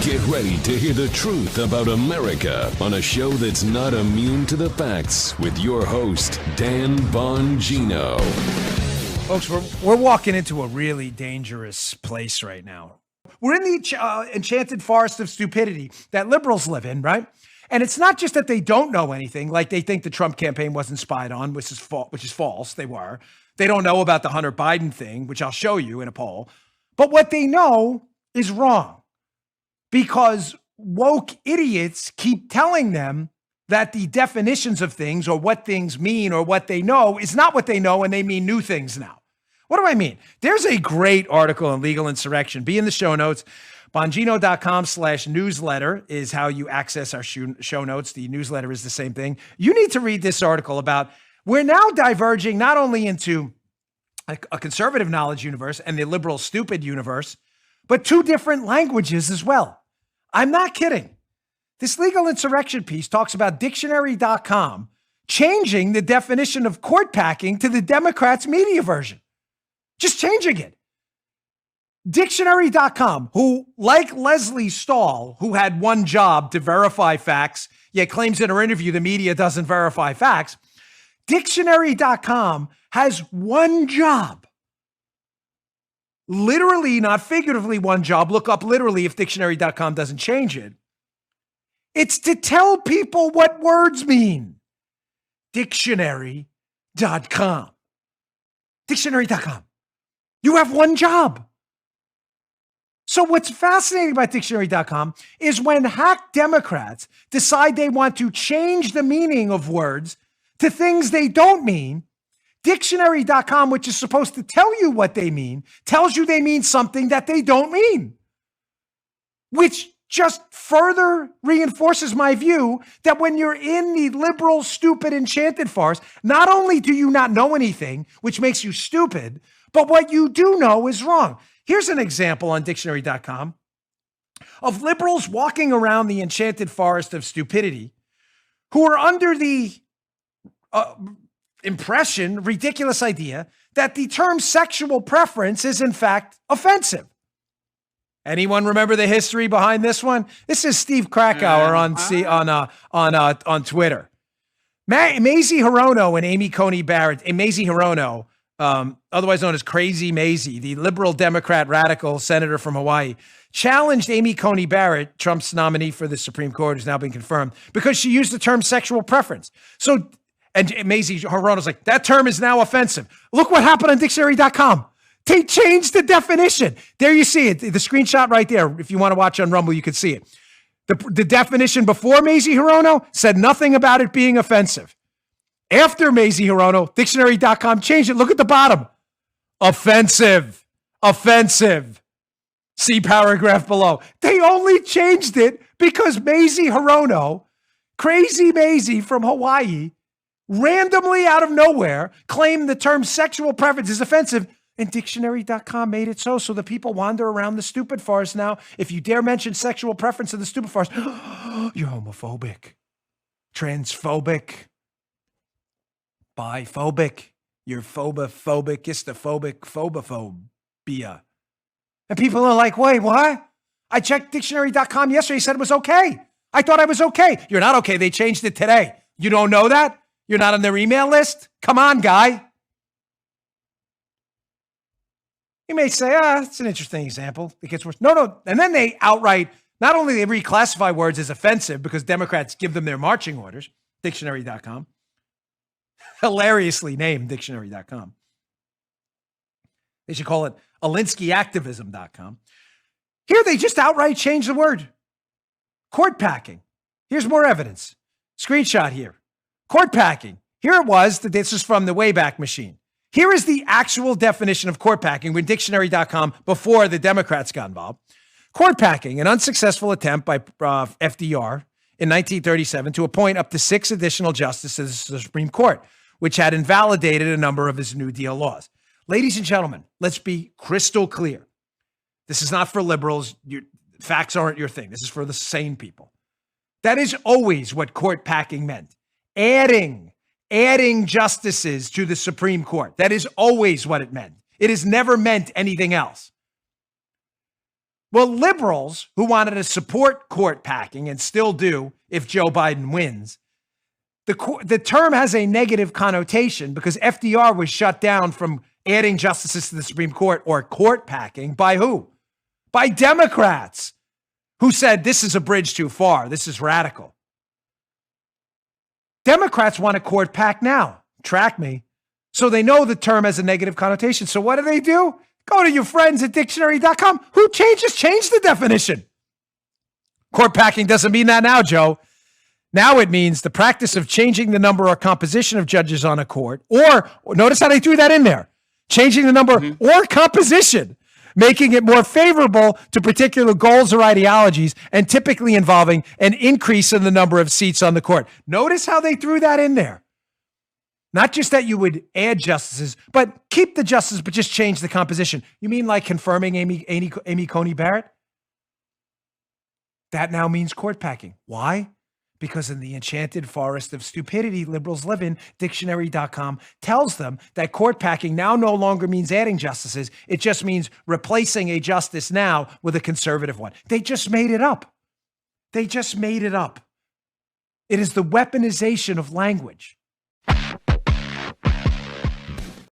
Get ready to hear the truth about America on a show that's not immune to the facts with your host, Dan Bongino. Folks, we're walking into a really dangerous place right now. We're in the enchanted forest of stupidity that liberals live in, right? And it's not just that they don't know anything, like they think the Trump campaign wasn't spied on, which is false. They were. They don't know about the Hunter Biden thing, which I'll show you in a poll. But what they know is wrong. Because woke idiots keep telling them that the definitions of things or what things mean or what they know is not what they know, and they mean new things now. What do I mean? There's a great article on legal insurrection. Be in the show notes. Bongino.com/newsletter is how you access our show notes. The newsletter is the same thing. You need to read this article about we're now diverging not only into a conservative knowledge universe and the liberal stupid universe, but two different languages as well. I'm not kidding. This legal insurrection piece talks about dictionary.com changing the definition of court packing to the Democrats' media version. Just changing it. Dictionary.com, who, like Leslie Stahl, who had one job to verify facts, yet claims in her interview the media doesn't verify facts, Dictionary.com has one job. Literally, not figuratively, one job. Look up literally if dictionary.com doesn't change it. It's to tell people what words mean. Dictionary.com. Dictionary.com. You have one job. So what's fascinating about dictionary.com is when hack Democrats decide they want to change the meaning of words to things they don't mean, dictionary.com, which is supposed to tell you what they mean, tells you they mean something that they don't mean, which just further reinforces my view that when you're in the liberal, stupid, enchanted forest, not only do you not know anything, which makes you stupid, but what you do know is wrong. Here's an example on dictionary.com of liberals walking around the enchanted forest of stupidity who are under the ridiculous idea that the term sexual preference is in fact offensive. Anyone remember the history behind this one? This is Steve Krakauer on Twitter. Mazie Hirono and Amy Coney Barrett, Mazie Hirono, otherwise known as Crazy Mazie, the liberal Democrat radical senator from Hawaii, challenged Amy Coney Barrett, Trump's nominee for the Supreme Court, who's now been confirmed, because she used the term sexual preference. And Mazie Hirono's like, that term is now offensive. Look what happened on dictionary.com. They changed the definition. There you see it. The screenshot right there. If you want to watch on Rumble, you can see it. The definition before Mazie Hirono said nothing about it being offensive. After Mazie Hirono, dictionary.com changed it. Look at the bottom. Offensive. Offensive. See paragraph below. They only changed it because Mazie Hirono, Crazy Mazie from Hawaii, randomly out of nowhere claimed the term sexual preference is offensive, and dictionary.com made it so the people wander around the stupid forest now. If you dare mention sexual preference in the stupid forest, you're homophobic, transphobic, biphobic, you're phobophobic, histophobic, phobophobia. And people are like, wait, what? I checked dictionary.com yesterday, said it was okay. I thought I was okay. You're not okay. They changed it today. You don't know that? You're not on their email list? Come on, guy. You may say, it's an interesting example. It gets worse. No. And then they outright, not only they reclassify words as offensive because Democrats give them their marching orders, dictionary.com, hilariously named dictionary.com. They should call it AlinskyActivism.com. Here they just outright change the word. Court packing. Here's more evidence. Screenshot here. Court packing. Here it was. This is from the Wayback Machine. Here is the actual definition of court packing with dictionary.com before the Democrats got involved. Court packing, an unsuccessful attempt by FDR in 1937 to appoint up to 6 additional justices to the Supreme Court, which had invalidated a number of his New Deal laws. Ladies and gentlemen, let's be crystal clear. This is not for liberals. Facts aren't your thing. This is for the sane people. That is always what court packing meant. Adding justices to the Supreme Court. That is always what it meant. It has never meant anything else. Well, liberals who wanted to support court packing and still do if Joe Biden wins, the term has a negative connotation because FDR was shut down from adding justices to the Supreme Court or court packing by who? By Democrats who said this is a bridge too far. This is radical. Democrats want a court pack now. Track me. So they know the term has a negative connotation. So what do? Go to your friends at dictionary.com. Who changed the definition? Court packing doesn't mean that now, Joe. Now it means the practice of changing the number or composition of judges on a court, or notice how they threw that in there, changing the number or composition, making it more favorable to particular goals or ideologies, and typically involving an increase in the number of seats on the court. Notice how they threw that in there. Not just that you would add justices, but keep the justices, but just change the composition. You mean like confirming Amy Coney Barrett? That now means court packing. Why? Because in the enchanted forest of stupidity liberals live in, dictionary.com tells them that court packing now no longer means adding justices. It just means replacing a justice now with a conservative one. They just made it up. It is the weaponization of language.